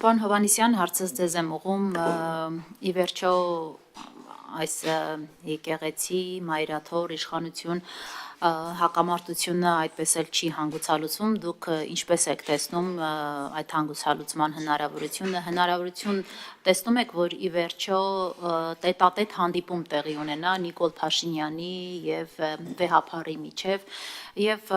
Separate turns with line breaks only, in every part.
Պարոն Հովհաննիսյան, հարցս ձեզ եմ ուղղում, ի վերջո այս եկեղեցի, մայրաթոր, իշխանություն հակամարտությունը այդպես էլ չի հանգուցալուծվում, դուք ինչպես եք տեսնում այդ հանգուցալուծման հնարավորություն տեսնում եք, որ ի վերջո տետատետ հանդիպում տեղի ունենա Նիկոլ Փաշինյանի եւ վեհափառի միջև եւ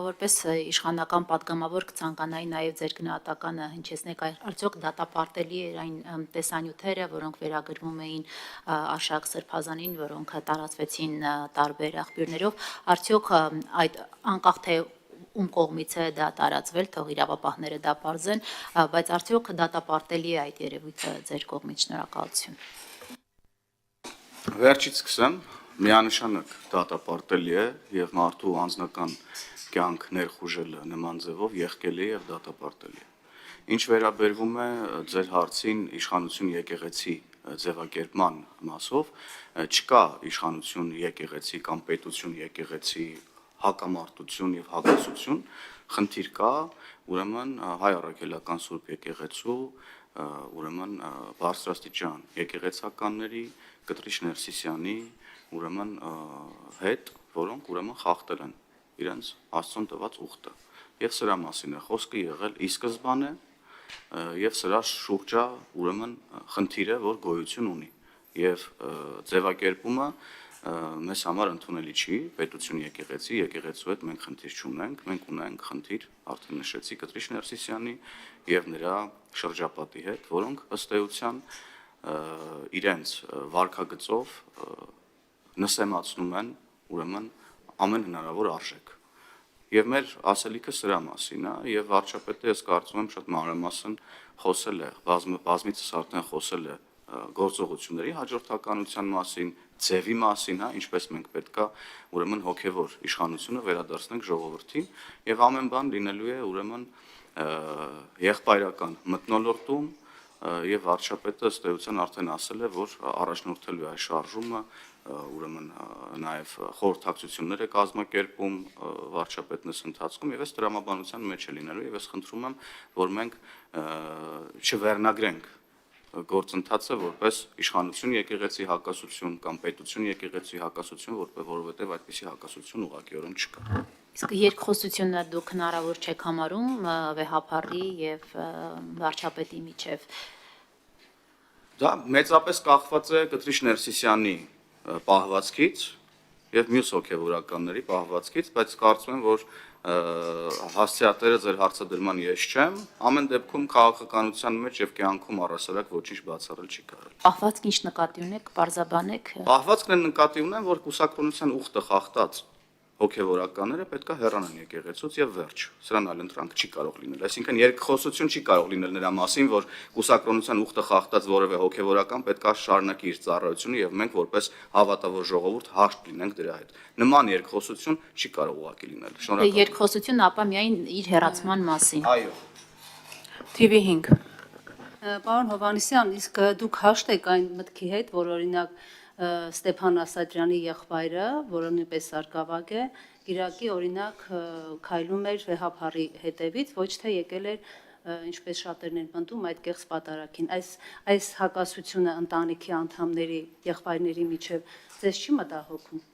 որպես իշխանական падգամավոր կցանկանայի նաեւ ձեր գնահատականը հնչեցնեք արդյոք դատապարտելի էր այն տեսանյութերը, որոնք վերագրվում էին Արշակ Սրբազանին, որոնք տարածվեցին տարբեր աղբյուրներով, արդյոք այդ անկախ թե ում կողմից է դա տարածվել, թող իրավապահները դա պարզեն, բայց արդյոք դատապարտելի է այդ երևույթը ձեր կողմից, շնորհակալություն։
Վերջից սկսեմ, միանշանակ դատապարտելի է եւ մարդու անձնական կյանք ներխուժելը նման ձևով եղկելի է եւ դատապարտելի է։ Ինչ վերաբերվում է ձեր հարցին իշխանություն եկեղեցի ձևակերպման մասով, չկա իշխանություն եկեղեցի կամ պետություն եկեղեցի հակամարտություն եւ հակասություն, խնդիր կա, ուրեմն հայ առաքելական Սուրբ եկեղեցու, ուրեմն բարձրաստիճան եկեղեցականների, Կտրիշ Ներսիսյանի, ուրեմն հետ, որոնք ուրեմն խախտել են իրենց Աստծուն տված ուխտը։ Եվ սրա մասին է խոսքը եղել ի սկզբանե, եւ սրա շուրջա ուրեմն խնդիրը, որ գոյություն ունի, եւ ձևակերպումը մեզ համար ընդունելի չի, պետություն եկեղեցու հետ մենք խնդիր չունենք, մենք ունենք խնդիր, արդեն նշեցի Կտրիշ Ներսիսյանի եւ նրա շրջապատի հետ, որոնք ըստ էության իրենց վարքագծով նսեմացնում են ուրեմն ամեն հնարավոր արժեք։ Եվ մեր ասելիքը սրա մասին է, եւ վարչապետը ես կարծում եմ շատ մանրամասն խոսել է, բազմիցս արդեն խոսել է գործողությունների հաջորդականության մասին, ձևի մասին, ինչպես մենք պետքա ուրեմն հոգևոր իշխանությունը վերադարձնենք ժողովրդին, եւ ամեն բան լինելու է ուրեմն եղբայրական մթնոլորտում, եւ վարչապետը ըստ էության արդեն ասել է, որ առաջնորդելու է այս շարժումը, ուրեմն նաեւ խորհրդակցություններ է կազմակերպում վարչապետն այս ընթացքում եւ այս դրամաբանության մեջ է լինելու եւ ես խնդրում եմ, որ մենք չվերնագրենք գործընթացը որպես իշխանություն եկեղեցի հակասություն կամ պետություն եկեղեցի հակասություն, որովհետեւ այդպիսի հակասություն ուղղակիորեն չկա։
Իսկ երկխոսությունը դուք հնարավոր չեք համարում վեհափառի եւ վարչապետի միջև։
Դա մեծապես կախված է Կտրիշ Ներսիսյանի պահվածքից եւ մյուս հոգեվորականների պահվածքից, բայց կարծում եմ, որ հասցեատերը ձեր հարցադրման ես չեմ, ամեն դեպքում քաղաքականության մեջ եւ կյանքում առասարակ ոչինչ բացառել չի կարելի։
Պահվածք ինչ նկատի ունեք, պարզաբանեք։
Պահվածքն է նկատի ունեմ, որ կուսակրոնության ուխտը խախտած հոգեվորականները պետք է հեռանան եկեղեցուց եւ վերջ։ Սրան այլ ընտրանք չի կարող լինել։ Այսինքն երկխոսություն չի կարող լինել նրա մասին, որ կուսակրոնության ուխտը խախտած որևէ հոգեվորական պետք է շարունակի իր ծառայությունը եւ մենք որպես հավատավոր ժողովուրդ հաշտ լինենք դրա հետ։ Նման երկխոսություն չի կարող ուղղակի լինել։ Շնորհակալ։
Երկխոսություն ապա միայն իր հեռացման մասին։
Այո։
TV 5 Պարոն Հովհաննիսյան, իսկ դուք հաշտ եք այն մտքի հետ, որ օրինակ Ստեփան Ասատրյանի եղբայրը, որը նույնպես արկավակ է, Իրաքի օրինակ քայլում էր վեհափառի հետևից, ոչ թե եկել էր, ինչպես շատերն են պնդում, այդ կեղծ պատարագին։ Այս հակասությունը ընտանիքի անդամների, եղբայրների միջև ձեզ չի մտահոգում։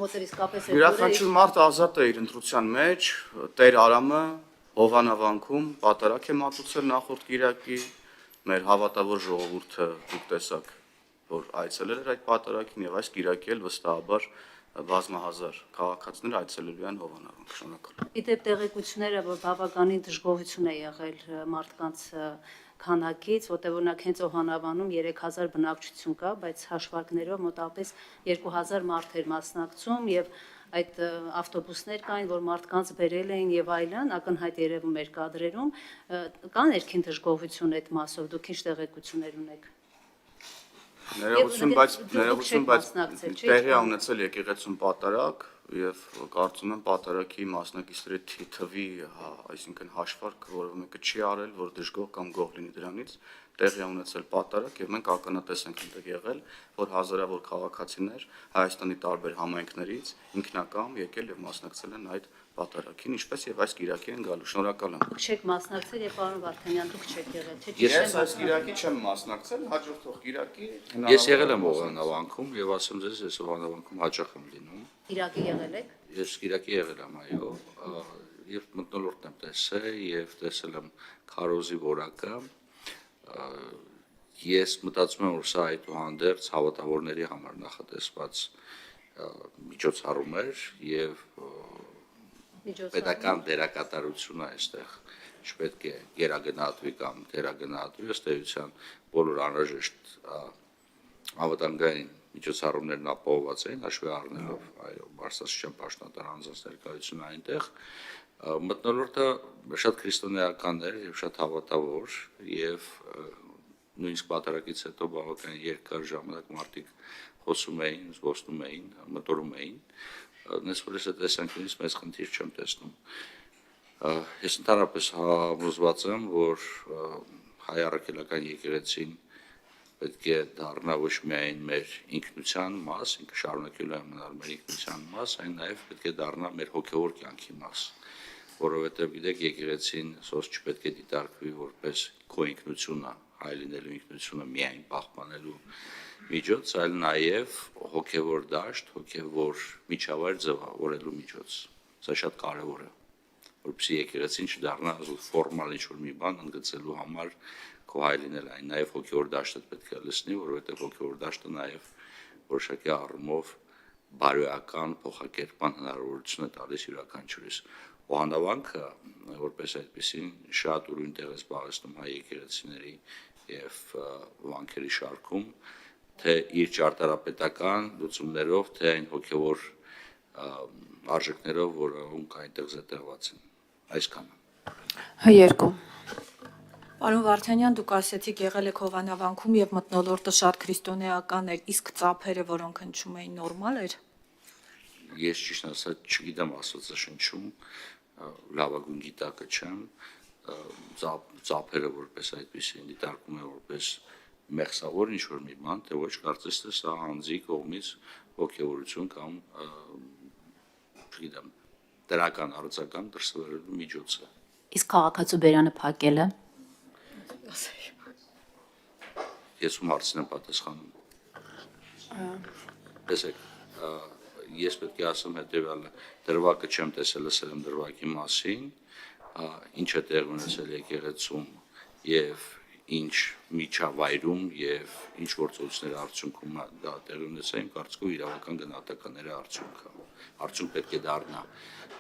Որտեղ իսկապես
յուրաքանչյուր մարդ ազատ է իր ընտրության մեջ, Տեր Արամը Հովանավանքում պատարագ է մատուցել նախորդ կիրակի, մեր հավատավոր ժողովուրդը դուք տեսաք, որ այցելել էր այդ պատարագին եւ այս կիրակի էլ վստահաբար բազմահազար քաղաքացիներ այցելելու են Հովանավանք։ Շնորհակալ։
Իդեպ տեղեկությունները, որ բավականին դժգոհություն է եղել մարդկանց քանակից, որտեղ օրինակ հենց Հովանավանում 3000 բնակչություն կա, բայց հաշվարկներով մոտավորապես 2000 մարդ էր մասնակցում եւ այդ ավտոբուսներ կային, որ մարդկանց բերել էին եւ այլն, ակնհայտ երևում էր կադրերում, կա ներքին դժգոհություն այդ մասով, դուք ինչ տեղեկություններ ունեք։
Ներողություն, բայց տեղի ունեցել եկեղեցում պատարագ եւ կարծում եմ պատարագի մասնակիցների թվի, այսինքն հաշվարկը որևէ մեկը չի արել, որ դժգոհ կամ գոհ լինի դրանից, տեղի ունեցել պատարագ եւ մենք ականատես ենք այնտեղ եղել, որ հազարավոր քաղաքացիներ Հայաստանի տարբեր համայնքներից ինքնակամ եկել եւ մասնակցել են այդ պատարագին, ինչպես եւ այս Կիրակի են գալու։ Շնորհակալ եմ։
Դուք չեք մասնակցել եւ պարոն Վարդանյան դուք չեք եղել, թե՞
Ես այս Կիրակի չեմ մասնակցել, հաջորդող Կիրակի
Ես եղել եմ Օղանավանքում եւ ասեմ ձեզ, ես Օղանավանքում հաճախ եմ լինում։
Իրաքի եղել եք։
Ես Կիրակի եղել եմ, այո, եւ մթնոլորտն եմ տեսել եւ տեսել եմ քարոզի որակը։ Ես մտածում եմ, որ սա այդուհանդերձ հավատավորների համար նախատեսված միջոցառում էր եւ պետական դերակատարությունը այստեղ չպետք է գերագնահատվի կամ դերագնահատվի, ըստ էության բոլոր անհրաժեշտ անվտանգային միջոցառումներն ապահովված էին, հաշվի առնելով այո Բարսասչյան պաշտոնատար անձանց ներկայությունը այնտեղ, մթնոլորտը շատ քրիստոնեական էր եւ շատ հավատավոր եւ նույնիսկ պատարագից հետո բավական երկար ժամանակ մարդիկ խոսում էին, զբոսնում էին, մտորում էին, նես որ ես այդ տեսանկյունից մեծ խնդիր չեմ տեսնում։ Ես ընդհանրապես համոզված եմ, որ հայ առաքելական եկեղեցին պետք է դառնա ոչ միայն մեր ինքնության մաս, ինքը շարունակելու է մնալ մեր ինքնության մաս, այլ նաև պետք է դառնա մեր հոգևոր կյանքի մաս, որովհետև գիտեք եկեղեցին սոս չպետք է դիտարկվի որպես քո ինքնությունը, հայ լինելու ինքնությունը միայն պահպանելու միջոց, այլ նաև հոգևոր դաշտ, հոգևոր միջավայր ձևավորելու միջոց։ Սա շատ կարևոր է, որպեսզի եկեղեցին չդառնա ֆորմալ ինչ-որ մի բան ընդգծելու համար քո հայ լինել, այն նաև հոգևոր դաշտը պետք է լսնի, որովհետև հոգևոր դաշտը նաև որոշակի առումով բարոյական փոխակերպման հնարավորություն է տալիս յուրաքանչյուրիս։ Օհանավանքը, որպես այդպեսին, շատ ուրույն տեղ է զբաղեցնում հայ եկեղեցիների եւ վանքերի շարքում, թե իր ճարտարապետական լուծումներով, թե այն հոգևոր արժեքներով, որոնք այնտեղ զետեղված են։ Այսքանը։
Երկու։
Պարոն Վարդանյան, դուք ասեցիք եղել եք Հովանավանքում եւ մթնոլորտը շատ քրիստոնեական էր, իսկ ծափերը, որոնք հնչում էին, նորմալ էր։
Ես ճիշտ ասած չգիտեմ Աստվածաշնչում, լավագույն գիտակը չեմ, ծափերը որպես այդպեսին դիտարկում է որպես մեղսավոր ինչ-որ մի բան, թե ոչ կարծես թե սա անձի կողմից ոգևորություն կամ չգիտեմ, դրական արձական դրսևորելու միջոց է։
Իսկ քաղաքացու բերանը փակելը
Ես ում հարցին եմ պատասխանում։ Տեսեք, ես պետք է ասեմ հետևյալը, դրվագը չեմ տեսել, լսել եմ դրվագի մասին, ինչ է տեղ ունեցել եկեղեցում եւ ինչ միջավայրում եւ ինչ գործողությունների արդյունքում դա տեղ ունեցել, իմ կարծիքով իրավական գնահատականների արդյունք պետք է դառնա։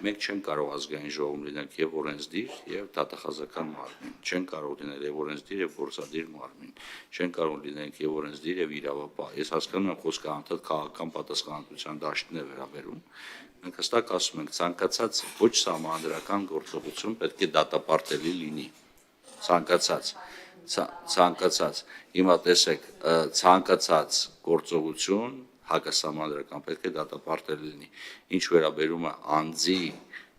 Մենք չենք կարող ազգային ժողովում լինենք եւ օրենսդիր եւ դատախազական մարմին, չենք կարող լինել եւ օրենսդիր եւ գործադիր մարմին, չենք կարող լինենք եւ օրենսդիր եւ իրավապահ։ Ես հասկանում եմ խոսքը անդադ քաղաքական պատասխանատվության դաշտին է վերաբերում։ Մենք հստակ ասում ենք, ցանկացած ոչ սահմանադրական գործողություն պետք է դատապարտելի լինի։ Ցանկացած։ Հիմա տեսեք, ցանկացած գործողություն հակասահմանադրական պետք է դատապարտել լինի։ Ինչ վերաբերում է անձի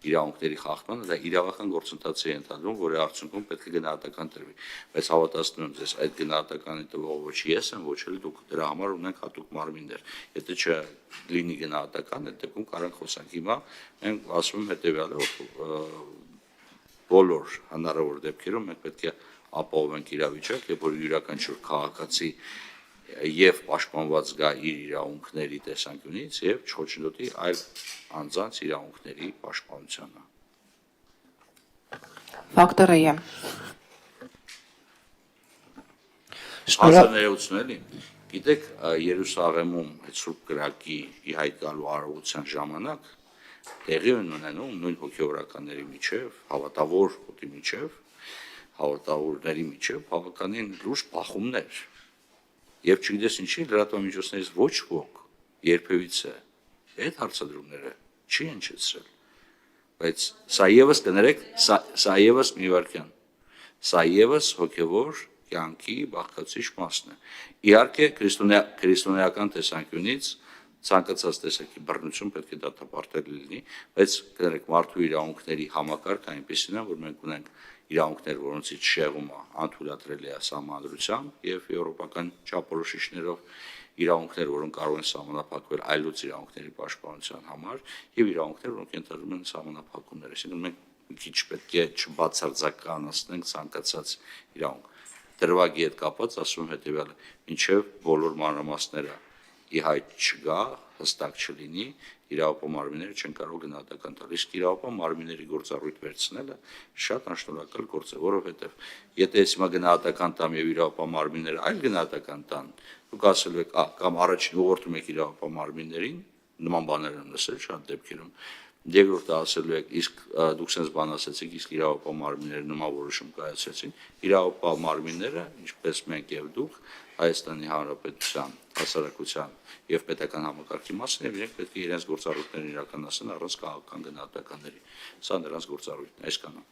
իրավունքների խախտմանը, դա իրավական գործընթաց է ենթադրում, որի արդյունքում պետք է գնահատական տրվի։ Բայց հավատացնում եմ ձեզ, այդ գնահատականի տվող ոչ ես եմ, ոչ էլ դուք, դրա համար ունենք հատուկ մարմիններ։ Եթե չլինի գնահատական, այդ դեպքում կարող խոսանք։ Հիմա մենք ասում եմ հետեւյալը, բոլոր հնարավոր դեպքերում մենք պետք է ապահովենք իրավիճակ, որ յուրաքանչյուր քաղաքացի եւ պաշտպանված գա իր իրավունքների տեսանկյունից եւ չխոչընդոտի այլ անձանց իրավունքների պաշտպանությանը։
Ֆակտորը է։
Հասարակություն էլի։ Գիտեք, Երուսաղեմում այդ Սուրբ Կրակի ի հայտ գալու արարողության ժամանակ տեղի ունենում նույն հոգեորականների միջև, հավատավոր հոտի միջև, հավատավորների միջև բավականին լուրջ բախումներ։ Եվ չգիտես ինչի լրատվամիջոցներից ոչ ոք երբևիցե այդ հարցադրումները չի հնչեցրել, բայց սա եւս կներեք, սա եւս մի վարքյան, սա եւս հոգևոր կյանքի բաղկացիչ մասն է։ Իհարկե քրիստոնեական տեսանկյունից ցանկացած տեսակի բռնություն պետք է դատապարտել լինի, բայց կներեք մարդու իրավունքների համակարգը այնպեսին է, որ մենք ունենք իրավունքներ, որոնցից շեղումը անթույլատրելի է սահմանադրությամբ եւ եվրոպական չափորոշիչներով իրավունքներ, որոնք կարող են սահմանափակվել այլոց իրավունքների պաշտպանության համար եւ իրավունքներ, որոնք ենթադրում են սահմանափակումներ, այսինքն մենք մի քիչ պետք է չբացարձականացնենք ցանկացած իրավունք։ Դրվագի հետ կապված ասում եմ հետեւյալը. մինչեւ բոլոր մանրամասները ի հայտ չգա, հստակ չլինի, իրավապահ մարմինները չեն կարող գնահատական տալ։ Իսկ իրավապահ մարմինների գործառույթ վերցնելը շատ անշնորհակալ գործ է, որովհետև եթե ես հիմա գնահատական տամ եւ իրավապահ մարմինները այլ գնահատական տան, դուք ասելու եք, կամ առաջին ուղղորդում եք իրավապահ մարմիններին, նման բաներ եմ լսել շատ դեպքերում, երկրորդը ասելու եք, իսկ դուք sense բան ասացիք, իսկ իրավապահ մարմինները նման որոշում կայացրեցին, իրավապահ մարմինները, ինչպես մենք եւ դուք, Հայաստանի Հանրապետության հասարակության եւ պետական համակարգի մասն եւ իրենք պետք է իրենց գործառույթներն իրականացնեն առանց քաղաքական գնահատականների։ Սա նրանց գործառույթն է, այսքանը։